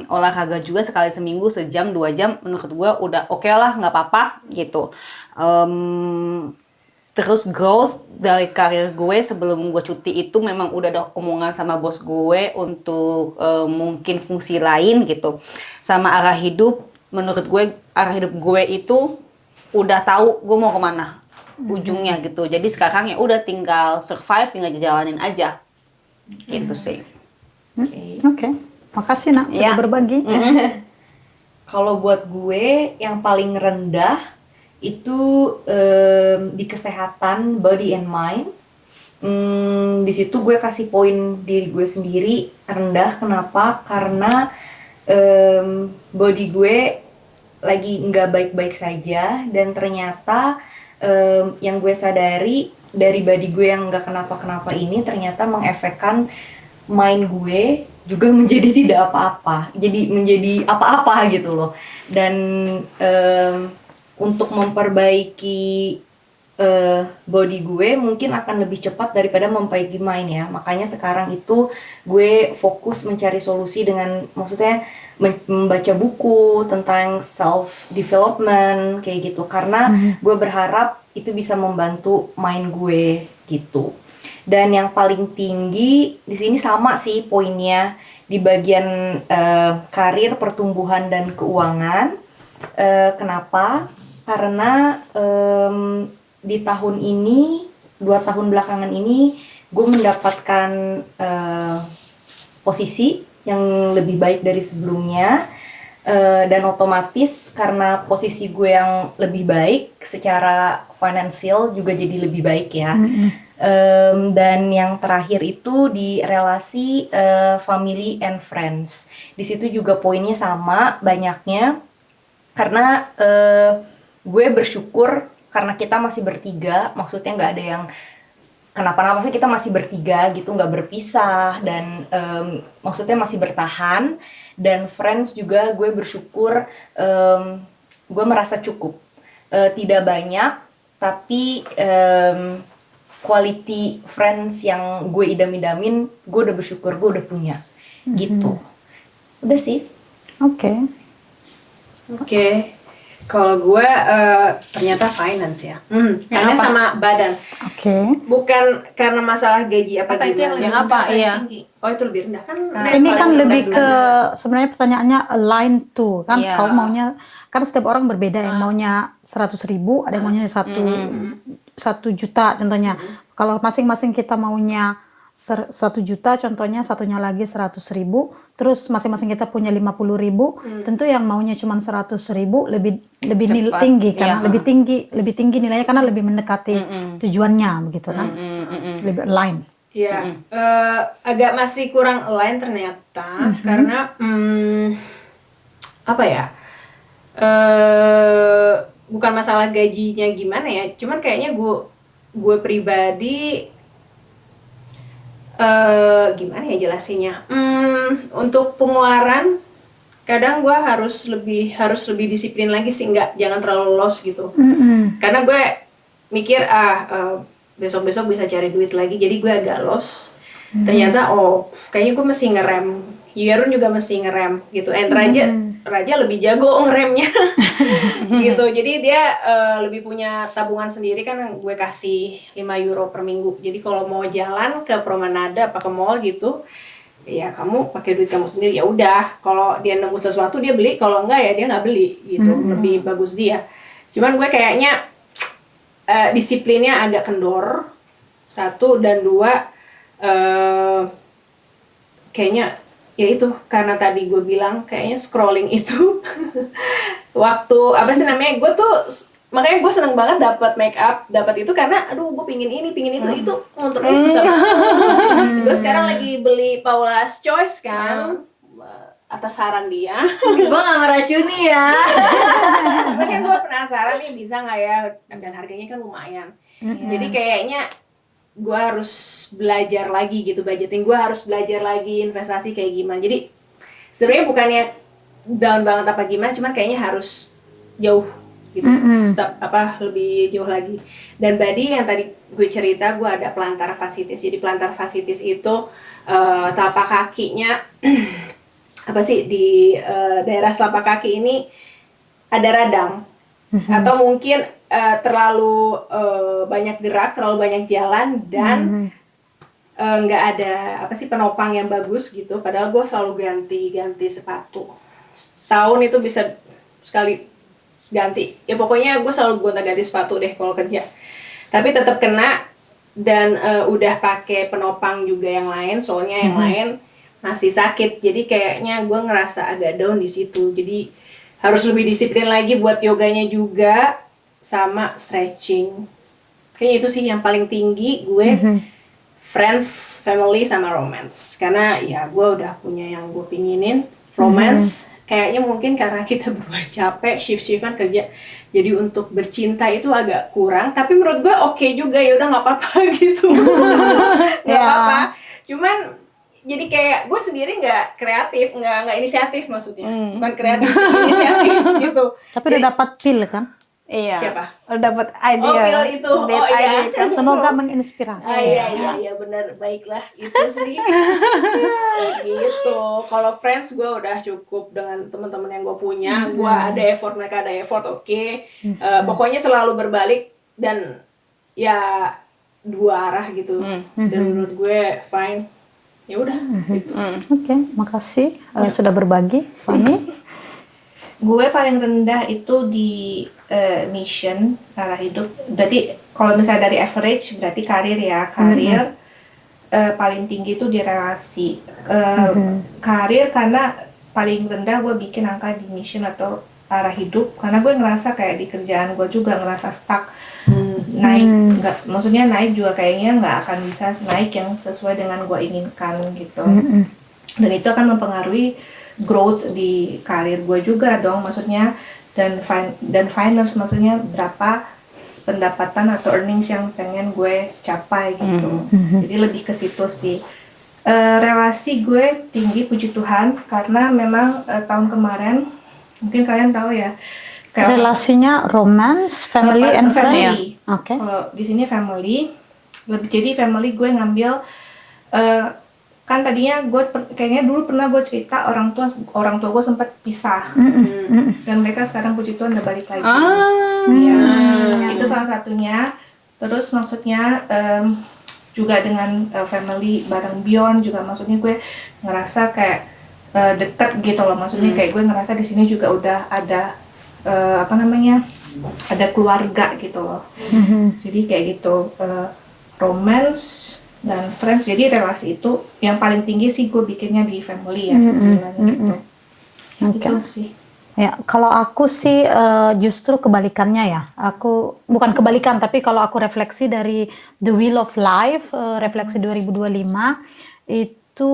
Speaker 5: olahraga juga sekali seminggu, sejam 2 jam, menurut gue udah oke lah, nggak apa-apa gitu. Terus growth dari karir gue sebelum gue cuti itu memang udah ada omongan sama bos gue untuk mungkin fungsi lain gitu. Sama arah hidup, menurut gue arah hidup gue itu udah tahu gue mau kemana ujungnya gitu. Jadi sekarang ya udah tinggal survive, tinggal jalanin aja gitu sih.
Speaker 3: Oke. Makasih nak sudah berbagi.
Speaker 2: Kalau buat gue yang paling rendah itu di kesehatan body and mind. Di situ gue kasih poin diri gue sendiri rendah. Kenapa? Karena body gue lagi nggak baik-baik saja, dan ternyata yang gue sadari dari body gue yang nggak kenapa-kenapa ini ternyata mengefekkan mind gue juga menjadi tidak apa-apa, jadi menjadi apa-apa gitu loh. Dan untuk memperbaiki body gue mungkin akan lebih cepat daripada memperbaiki mind ya. Makanya sekarang itu gue fokus mencari solusi dengan maksudnya membaca buku tentang self development kayak gitu, karena gue berharap itu bisa membantu mind gue gitu. Dan yang paling tinggi di sini sama sih poinnya di bagian karir, pertumbuhan dan keuangan. Kenapa? Karena di tahun ini, 2 tahun belakangan ini, gue mendapatkan posisi yang lebih baik dari sebelumnya, dan otomatis karena posisi gue yang lebih baik secara finansial juga jadi lebih baik ya. Dan yang terakhir itu di relasi family and friends. Di situ juga poinnya sama banyaknya, karena gue bersyukur karena kita masih bertiga, maksudnya nggak ada yang kenapa-napa, maksudnya kita masih bertiga gitu, nggak berpisah, dan maksudnya masih bertahan. Dan friends juga gue bersyukur, gue merasa cukup, tidak banyak tapi quality friends yang gue idam-idamin, gue udah bersyukur gue udah punya gitu. Udah sih.
Speaker 3: Oke.
Speaker 1: Kalau gue ternyata finance ya. Karena sama badan.
Speaker 3: Oke.
Speaker 1: Bukan karena masalah gaji apa
Speaker 4: itu yang
Speaker 1: gimana.
Speaker 4: lebih
Speaker 5: apa?
Speaker 4: rendah,
Speaker 5: Iya.
Speaker 4: tinggi.
Speaker 1: Oh itu lebih rendah kan?
Speaker 3: Ini kan lebih ke sebenarnya pertanyaannya align to kan.
Speaker 5: Iya.
Speaker 3: Kau maunya kan setiap orang berbeda, yang maunya 100.000, ada yang maunya 1 juta contohnya. Kalau masing-masing kita maunya 1 juta contohnya, satunya lagi 100.000, terus masing-masing kita punya 50.000, tentu yang maunya cuma 100.000 lebih
Speaker 5: Cepat,
Speaker 3: tinggi kan,
Speaker 5: iya.
Speaker 3: lebih tinggi nilainya karena lebih mendekati tujuannya begitu kan, lebih align.
Speaker 1: Iya, agak masih kurang align ternyata, karena apa ya, bukan masalah gajinya gimana ya, cuman kayaknya gue pribadi gimana ya jelasinnya, untuk pengeluaran kadang gue harus lebih disiplin lagi sih, jangan terlalu loss gitu, karena gue mikir besok-besok bisa cari duit lagi, jadi gue agak loss. Ternyata kayaknya gue mesti ngerem. Yerun juga mesti ngerem gitu. And Raja lebih jago ngeremnya gitu. Jadi dia lebih punya tabungan sendiri kan, gue kasih 5 euro per minggu. Jadi kalau mau jalan ke promenade apa ke mall gitu, ya kamu pakai duit kamu sendiri. Ya udah, kalau dia nemu sesuatu dia beli, kalau enggak ya dia nggak beli gitu. Lebih bagus dia. Cuman gue kayaknya disiplinnya agak kendor. 1 dan 2 kayaknya ya itu karena tadi gue bilang kayaknya scrolling itu waktu apa sih namanya, gue tuh makanya gue seneng banget dapat make up, dapat itu karena aduh gue pingin ini pingin itu terus susah banget. Gue sekarang lagi beli Paula's Choice kan, atas saran dia.
Speaker 2: Gue gak meracuni ya.
Speaker 1: Makanya gue penasaran nih bisa nggak ya, dan harganya kan lumayan. Jadi kayaknya gue harus belajar lagi gitu budgeting, gue harus belajar lagi investasi kayak gimana. Jadi sebenarnya bukannya down banget apa gimana, cuman kayaknya harus jauh gitu, lebih jauh lagi. Dan Badi yang tadi gue cerita, gue ada plantar fasciitis. Jadi plantar fasciitis itu telapak kakinya apa sih di daerah telapak kaki ini ada radang. Atau mungkin terlalu banyak gerak, terlalu banyak jalan, dan nggak ada apa sih penopang yang bagus gitu. Padahal gue selalu ganti sepatu. Setahun itu bisa sekali ganti. Ya pokoknya gue selalu gonta-ganti sepatu deh kalau kerja. Tapi tetap kena, dan udah pakai penopang juga yang lain, soalnya yang lain masih sakit. Jadi kayaknya gue ngerasa agak down di situ. Jadi harus lebih disiplin lagi buat yoganya juga, sama stretching. Kayaknya itu sih yang paling tinggi gue. Friends, family, sama romance. Karena ya gue udah punya yang gue pinginin. Romance, kayaknya mungkin karena kita berdua capek, shift-shiftan kerja. Jadi untuk bercinta itu agak kurang. Tapi menurut gue oke juga, ya udah nggak apa-apa gitu. Nggak apa-apa. Cuman jadi kayak gue sendiri nggak kreatif, nggak inisiatif maksudnya, bukan kreatif, inisiatif gitu.
Speaker 3: Tapi udah dapat pil kan?
Speaker 4: Iya.
Speaker 1: Siapa?
Speaker 4: Udah dapat idea.
Speaker 1: Pil itu. Iya.
Speaker 3: Semoga menginspirasi.
Speaker 1: Iya benar, baiklah itu sih. Gitu. Kalau friends gue udah cukup dengan teman-teman yang gue punya. Gue ada effort, mereka ada effort, oke. Pokoknya selalu berbalik dan ya dua arah gitu. Dan menurut gue fine. Ya udah gitu.
Speaker 3: Oke, makasih sudah berbagi, Fanny.
Speaker 4: Gue paling rendah itu di mission arah hidup. Berarti kalau misalnya dari average berarti karir ya, karir. Paling tinggi itu di relasi. Karir karena paling rendah gue bikin angka di mission atau arah hidup, karena gue ngerasa kayak di kerjaan gue juga ngerasa stuck. Naik maksudnya naik juga kayaknya nggak akan bisa naik yang sesuai dengan gue inginkan gitu. Dan itu akan mempengaruhi growth di karir gue juga dong, maksudnya dan finance, maksudnya berapa pendapatan atau earnings yang pengen gue capai gitu. Jadi lebih ke situ sih. Relasi gue tinggi, puji Tuhan, karena memang tahun kemarin mungkin kalian tahu ya,
Speaker 3: relasinya romance, family and friends. Oke.
Speaker 4: Kalau di sini family, jadi family gue ngambil kan tadinya gue kayaknya dulu pernah gue cerita orang tua gue sempat pisah, dan mereka sekarang puji Tuhan udah balik lagi. Itu salah satunya. Terus maksudnya juga dengan family bareng Beyond juga, maksudnya gue ngerasa kayak deket gitu loh, maksudnya kayak gue ngerasa di sini juga udah ada ada keluarga gitu loh. Jadi kayak gitu, romance dan friends. Jadi relasi itu yang paling tinggi sih gue bikinnya di family ya, gitu. Itu sih.
Speaker 3: Ya, kalau aku sih justru kebalikannya ya. Aku bukan kebalikan, tapi kalau aku refleksi dari The Wheel of Life, refleksi 2025 itu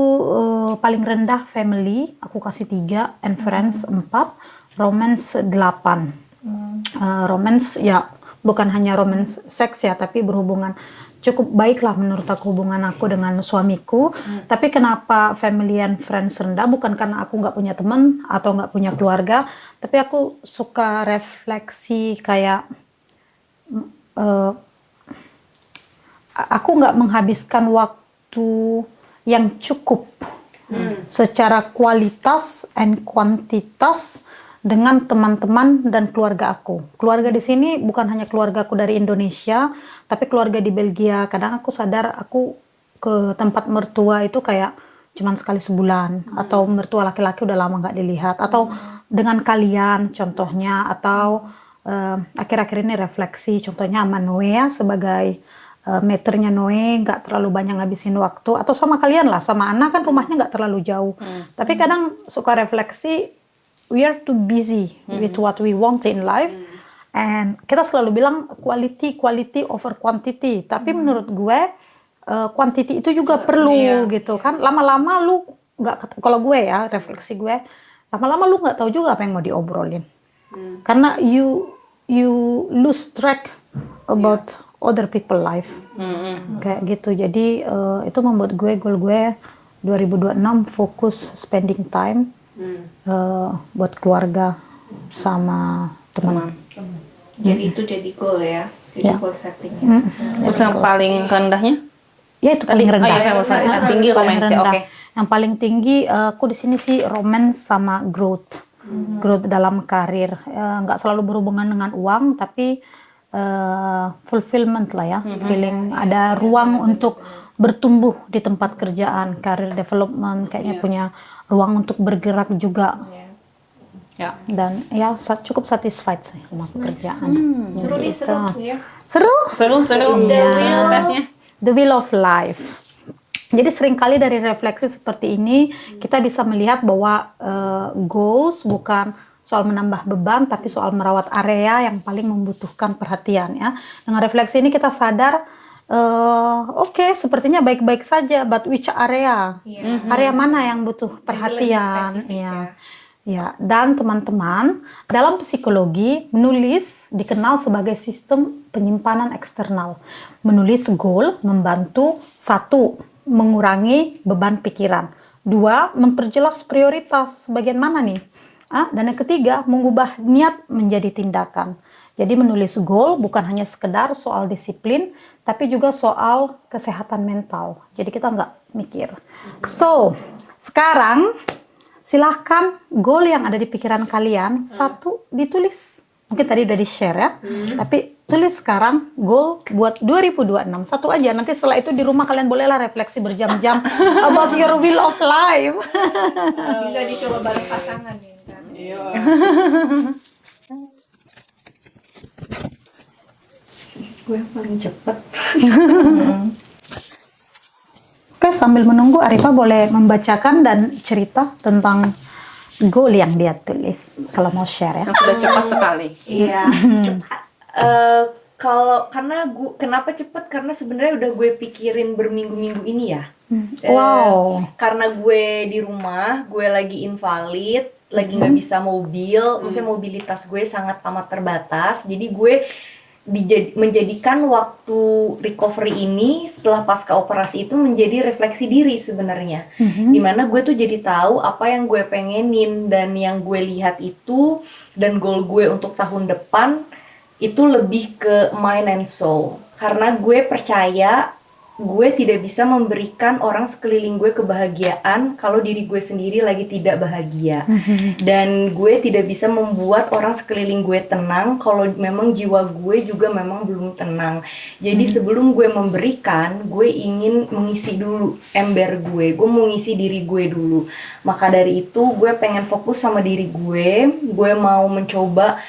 Speaker 3: paling rendah family, aku kasih 3, and friends 4, romance 8. Romance ya bukan hanya romance seks ya, tapi berhubungan cukup baik lah menurut aku hubungan aku dengan suamiku. Tapi kenapa family and friends rendah? Bukan karena aku nggak punya teman atau nggak punya keluarga, tapi aku suka refleksi kayak aku nggak menghabiskan waktu yang cukup secara kualitas and kuantitas dengan teman-teman dan keluarga aku. Keluarga di sini bukan hanya keluarga aku dari Indonesia, tapi keluarga di Belgia. Kadang aku sadar aku ke tempat mertua itu kayak cuman sekali sebulan, atau mertua laki-laki udah lama nggak dilihat, atau dengan kalian contohnya, atau akhir-akhir ini refleksi contohnya sama Noe ya, sebagai meternya Noe nggak terlalu banyak ngabisin waktu, atau sama kalian lah, sama Ana kan rumahnya nggak terlalu jauh. Tapi kadang suka refleksi, we are too busy with what we want in life, and kita selalu bilang quality over quantity. Tapi menurut gue quantity itu juga perlu gitu kan. Lama-lama lu nggak, kalau gue ya refleksi gue, lama-lama lu nggak tahu juga apa yang mau diobrolin, karena you lose track about other people life, kayak gitu. Jadi itu membuat gue, goal gue 2026 fokus spending time buat keluarga sama teman.
Speaker 4: Jadi itu jadi goal ya, jadi goal settingnya.
Speaker 5: Terus yang paling rendahnya?
Speaker 3: Ya itu paling rendah.
Speaker 5: Tinggi
Speaker 3: Paling
Speaker 5: romance,
Speaker 3: rendah.
Speaker 5: oke.
Speaker 3: Yang paling tinggi aku di sini sih romance sama growth, growth dalam karir. Nggak selalu berhubungan dengan uang, tapi fulfillment lah ya, feeling ada ruang untuk bertumbuh di tempat kerjaan, career development, kayaknya punya ruang untuk bergerak juga.
Speaker 5: Ya.
Speaker 3: Dan ya cukup satisfied sih sama pekerjaan.
Speaker 4: Seru nih, seru ya.
Speaker 3: Seru.
Speaker 5: Tesnya.
Speaker 3: The Wheel of Life. Jadi seringkali dari refleksi seperti ini kita bisa melihat bahwa goals bukan soal menambah beban, tapi soal merawat area yang paling membutuhkan perhatian ya. Dengan refleksi ini kita sadar, oke, sepertinya baik-baik saja, but which area? Area mana yang butuh perhatian? Ya, dan teman-teman, dalam psikologi, menulis dikenal sebagai sistem penyimpanan eksternal. Menulis goal membantu, 1, mengurangi beban pikiran. 2, memperjelas prioritas bagian mana nih. Dan yang ketiga, mengubah niat menjadi tindakan. Jadi menulis goal bukan hanya sekedar soal disiplin, tapi juga soal kesehatan mental. Jadi kita nggak mikir. So, sekarang silahkan goal yang ada di pikiran kalian, 1 ditulis. Mungkin tadi udah di-share ya, tapi tulis sekarang goal buat 2026. 1 aja, nanti setelah itu di rumah kalian bolehlah refleksi berjam-jam about your wheel of life.
Speaker 4: Bisa dicoba bareng pasangan ya.
Speaker 1: Iya.
Speaker 2: Gue yang paling cepet.
Speaker 3: Oke, sambil menunggu Arifa boleh membacakan dan cerita tentang goal yang dia tulis. Kalau mau share ya.
Speaker 5: Yang sudah cepat sekali.
Speaker 2: Iya, cepat. Karena kenapa cepet? Karena sebenarnya udah gue pikirin berminggu-minggu ini ya.
Speaker 3: Wow.
Speaker 2: Karena gue di rumah, gue lagi invalid, lagi nggak bisa mobil, maksudnya mobilitas gue sangat amat terbatas. Jadi gue menjadikan waktu recovery ini setelah pasca operasi itu menjadi refleksi diri sebenarnya. Dimana gue tuh jadi tahu apa yang gue pengenin, dan yang gue lihat itu, dan goal gue untuk tahun depan itu lebih ke mind and soul. Karena gue percaya gue tidak bisa memberikan orang sekeliling gue kebahagiaan kalau diri gue sendiri lagi tidak bahagia. Dan gue tidak bisa membuat orang sekeliling gue tenang kalau memang jiwa gue juga memang belum tenang. Jadi sebelum gue memberikan, gue ingin mengisi dulu ember gue mau ngisi diri gue dulu. Maka dari itu gue pengen fokus sama diri gue mau mencoba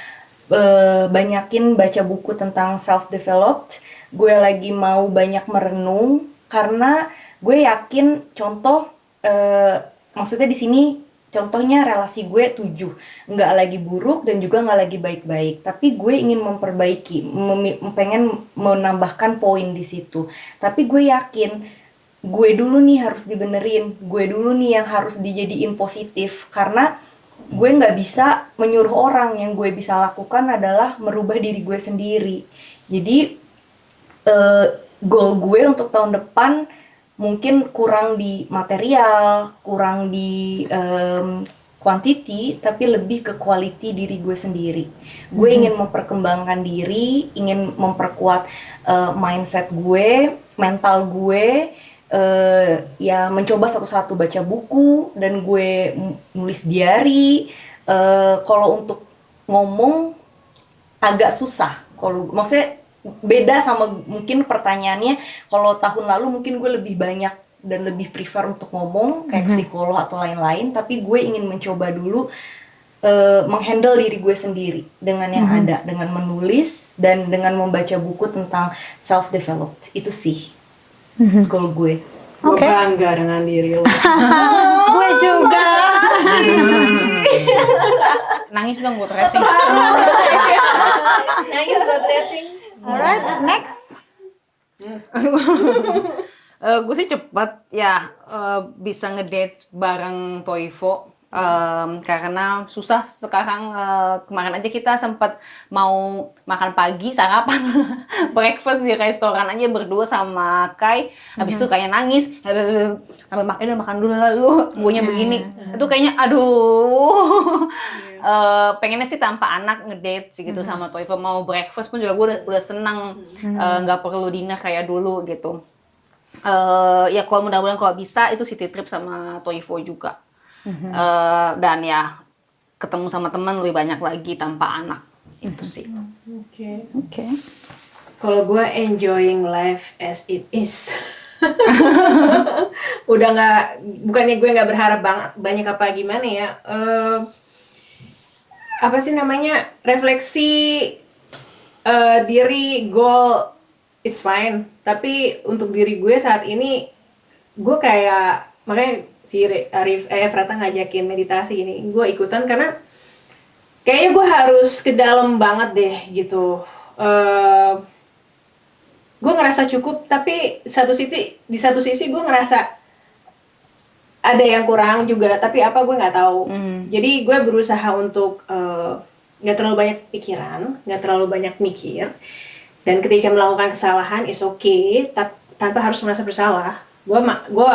Speaker 2: banyakin baca buku tentang self-developed. Gue lagi mau banyak merenung, karena gue yakin maksudnya di sini contohnya relasi gue 7, nggak lagi buruk dan juga nggak lagi baik-baik, tapi gue ingin memperbaiki, pengen menambahkan poin di situ. Tapi gue yakin gue dulu nih harus dibenerin, gue dulu nih yang harus dijadiin positif, karena gue nggak bisa menyuruh orang. Yang gue bisa lakukan adalah merubah diri gue sendiri. Jadi goal gue untuk tahun depan mungkin kurang di material, kurang di quantity, tapi lebih ke quality diri gue sendiri. Gue ingin memperkembangkan diri, ingin memperkuat mindset gue, mental gue, ya mencoba satu-satu baca buku dan gue nulis diary. Kalau untuk ngomong agak susah. Kalau maksudnya beda sama mungkin pertanyaannya. Kalau tahun lalu mungkin gue lebih banyak dan lebih prefer untuk ngomong kayak psikolog atau lain-lain. Tapi gue ingin mencoba dulu menghandle diri gue sendiri dengan yang ada, dengan menulis dan dengan membaca buku tentang self developed. Itu sih goal gue.
Speaker 1: Gue bangga dengan diri lo.
Speaker 3: Gue juga.
Speaker 5: Nangis dong buat rating.
Speaker 2: Nangis buat rating.
Speaker 3: Alright, next.
Speaker 5: Gue sih cepet ya bisa ngedate bareng Toivo. Karena susah sekarang. Kemarin aja kita sempat mau makan pagi, sarapan, breakfast di restoran aja berdua sama Kai. Habis itu kayak nangis, sampai makan dulu lalu, guanya begini. Itu kayaknya aduh. Pengennya sih tanpa anak ngedate sih gitu sama Toivo. Mau breakfast pun juga gue udah senang, nggak perlu dinner kayak dulu gitu. Ya kalau mudah-mudahan kalau bisa itu city trip sama Toivo juga. Dan ya ketemu sama teman lebih banyak lagi tanpa anak itu sih.
Speaker 1: Oke. Kalau gue enjoying life as it is. Udah nggak, bukannya gue nggak berharap banyak apa gimana ya. Apa sih namanya, refleksi diri, goal, it's fine. Tapi untuk diri gue saat ini, gue kayak makanya si Efrata ngajakin meditasi gini, gue ikutan karena kayaknya gue harus ke dalam banget deh gitu. Gue ngerasa cukup, tapi di satu sisi gue ngerasa ada yang kurang juga, tapi apa gue nggak tahu. Jadi gue berusaha untuk nggak terlalu banyak pikiran, nggak terlalu banyak mikir, dan ketika melakukan kesalahan is okay, tanpa harus merasa bersalah. Gue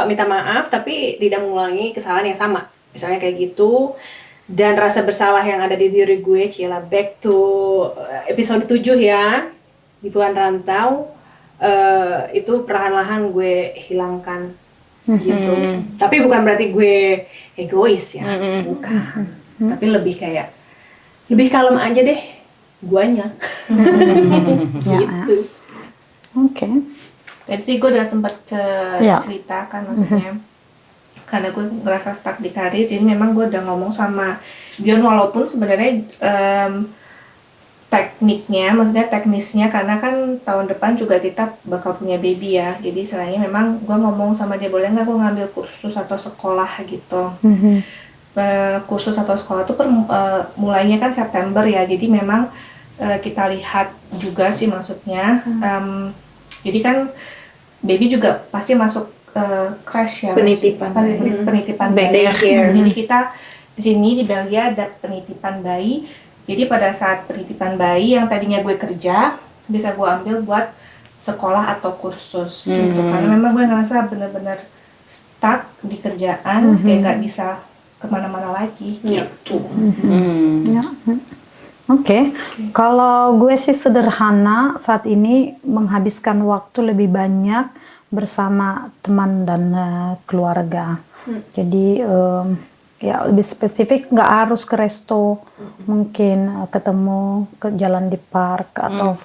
Speaker 1: minta maaf tapi tidak mengulangi kesalahan yang sama, misalnya kayak gitu. Dan rasa bersalah yang ada di diri gue, cila back to episode 7 ya, di Puan Rantau, itu perlahan-lahan gue hilangkan gitu. Tapi bukan berarti gue egois ya, bukan. Tapi lebih kayak lebih kalem aja deh guanya. Gitu.
Speaker 3: Oke.
Speaker 4: Tadi sih gue udah sempat cerita kan, maksudnya karena gue ngerasa stuck di karir, jadi memang gue udah ngomong sama Dion, walaupun sebenarnya maksudnya teknisnya, karena kan tahun depan juga kita bakal punya baby ya, jadi selainnya memang gue ngomong sama dia, boleh nggak gue ngambil kursus atau sekolah gitu. Kursus atau sekolah tuh mulainya kan September ya, jadi memang kita lihat juga sih maksudnya. Jadi kan baby juga pasti masuk crash ya, penitipan bayi. Jadi kita di sini di Belgia ada penitipan bayi. Jadi pada saat penitipan bayi yang tadinya gue kerja, bisa gue ambil buat sekolah atau kursus gitu. Karena memang gue ngerasa bener-bener stuck di kerjaan, kayak nggak bisa kemana-mana lagi gitu.
Speaker 3: Oke. Kalau gue sih sederhana, saat ini menghabiskan waktu lebih banyak bersama teman dan keluarga. Jadi ya lebih spesifik, nggak harus ke resto, mungkin ketemu ke jalan di park atau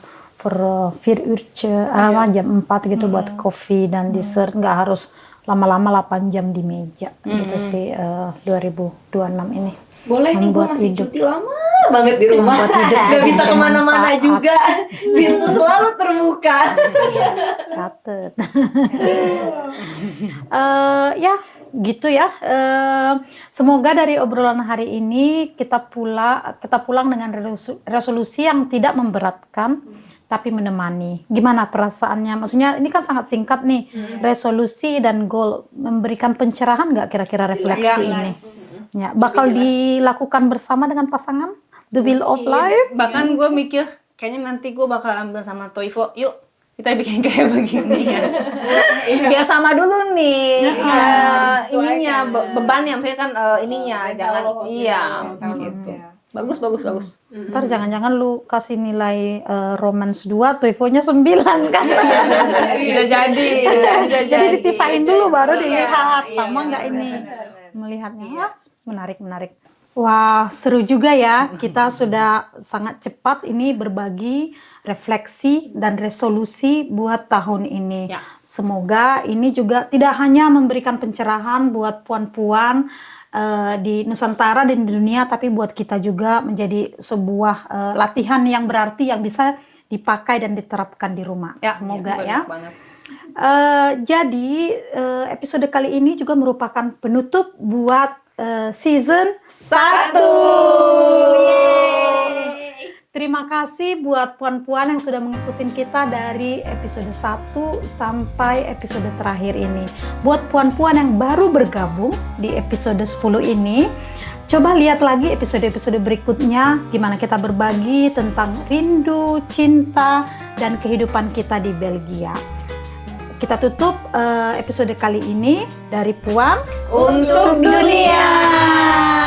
Speaker 3: jam 4 gitu buat kopi dan dessert, nggak harus lama-lama 8 jam di meja gitu sih. 2026 ini.
Speaker 2: Boleh nih, gue masih cuti lama banget di rumah, gak bisa kemana-mana juga, pintu selalu terbuka.
Speaker 3: Catet. Ya gitu ya. Semoga dari obrolan hari ini kita pulang dengan resolusi yang tidak memberatkan tapi menemani. Gimana perasaannya? Maksudnya ini kan sangat singkat nih, resolusi dan goal, memberikan pencerahan nggak kira-kira refleksi ini? Ya, bakal dilakukan bersama dengan pasangan The Wheel of Life.
Speaker 5: Bahkan gue mikir kayaknya nanti gue bakal ambil sama Toivo, yuk kita bikin kayak begini ya. Biar sama dulu nih ininya, bebannya, maksudnya kan ininya, jangan gitu. Bagus.
Speaker 3: Ntar jangan-jangan lu kasih nilai Romance 2, TOEFL-nya 9 kan?
Speaker 5: Bisa jadi.
Speaker 3: Jadi dipisahin dulu baru dilihat
Speaker 4: Iya,
Speaker 3: sama nggak ini
Speaker 4: benar.
Speaker 3: melihatnya. Wah, menarik. Wah, seru juga ya. Kita sudah sangat cepat ini berbagi refleksi dan resolusi buat tahun ini.
Speaker 5: Ya.
Speaker 3: Semoga ini juga tidak hanya memberikan pencerahan buat puan-puan di Nusantara dan di dunia, tapi buat kita juga menjadi sebuah latihan yang berarti yang bisa dipakai dan diterapkan di rumah. Semoga ya.
Speaker 5: Banget.
Speaker 3: Jadi episode kali ini juga merupakan penutup buat season 1. Terima kasih buat puan-puan yang sudah mengikuti kita dari episode 1 sampai episode terakhir ini. Buat puan-puan yang baru bergabung di episode 10 ini, coba lihat lagi episode-episode berikutnya gimana kita berbagi tentang rindu, cinta, dan kehidupan kita di Belgia. Kita tutup episode kali ini dari Puan
Speaker 2: Untuk dunia.